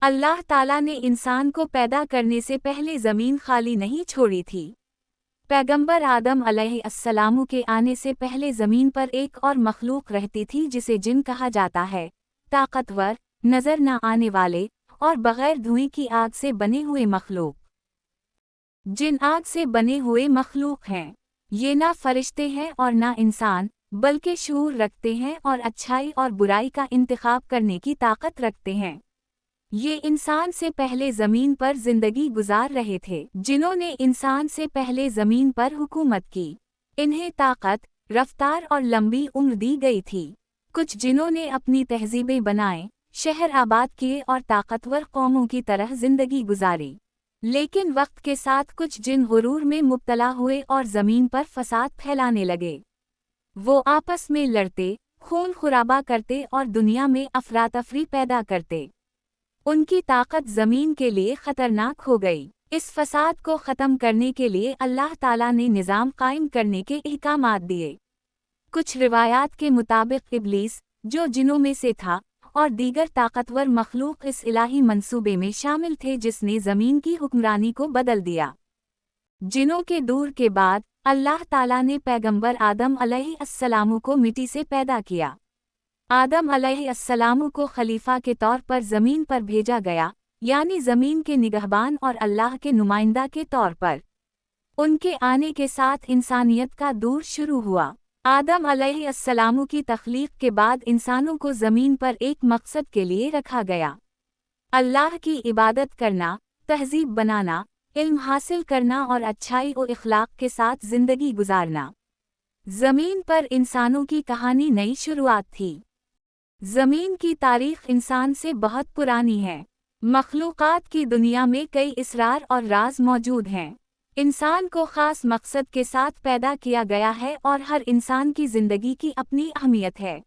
अल्लाह ताला ने इंसान को पैदा करने से पहले ज़मीन खाली नहीं छोड़ी थी। पैगंबर आदम अलैहिस्सलाम के आने से पहले ज़मीन पर एक और मखलूक रहती थी जिसे जिन कहा जाता है, ताकतवर, नज़र न आने वाले और बग़ैर धुएं की आग से बने हुए मखलूक। जिन आग से बने हुए मखलूक हैं। ये ना फरिश्ते हैं और ना इंसान, बल्कि शऊर रखते हैं और अच्छाई और बुराई का इंतखाब करने की ताकत रखते हैं। ये इंसान से पहले ज़मीन पर जिंदगी गुजार रहे थे। जिन्होंने इंसान से पहले ज़मीन पर हुकूमत की, इन्हें ताकत, रफ्तार और लंबी उम्र दी गई थी। कुछ जिन्होंने अपनी तहजीबें बनाए, शहर आबाद किए और ताकतवर कौमों की तरह जिंदगी गुजारी। लेकिन वक्त के साथ कुछ जिन गुरूर में मुब्तला हुए और ज़मीन पर फसाद फैलाने लगे। वो आपस में लड़ते, खून खुराबा करते और दुनिया में अफरातफरी पैदा करते। उनकी ताकत ज़मीन के लिए ख़तरनाक हो गई। इस फसाद को ख़त्म करने के लिए अल्लाह ताला ने निज़ाम कायम करने के अहकामात दिए। कुछ रिवायात के मुताबिक इब्लीस, जो जिनों में से था, और दीगर ताकतवर मखलूक इस इलाही मंसूबे में शामिल थे जिसने ज़मीन की हुक्मरानी को बदल दिया। जिनों के दूर के बाद अल्लाह ताला ने पैगंबर आदम अलैहिस्सलाम को मिट्टी से पैदा किया। आदम अलैहिस्सलाम को खलीफा के तौर पर ज़मीन पर भेजा गया, यानी ज़मीन के निगहबान और अल्लाह के नुमाइंदा के तौर पर। उनके आने के साथ इंसानियत का दौर शुरू हुआ। आदम अलैहिस्सलाम की तख्लीक के बाद इंसानों को ज़मीन पर एक मकसद के लिए रखा गया। अल्लाह की इबादत करना, तहज़ीब बनाना, इल्म हासिल करना और अच्छाई और इखलाक के साथ ज़िंदगी गुजारना। ज़मीन पर इंसानों की कहानी नई शुरुआत थी। ज़मीन की तारीख़ इंसान से बहुत पुरानी है। मखलूक़ात की दुनिया में कई इसरार और राज मौजूद हैं। इंसान को ख़ास मकसद के साथ पैदा किया गया है और हर इंसान की ज़िंदगी की अपनी अहमियत है।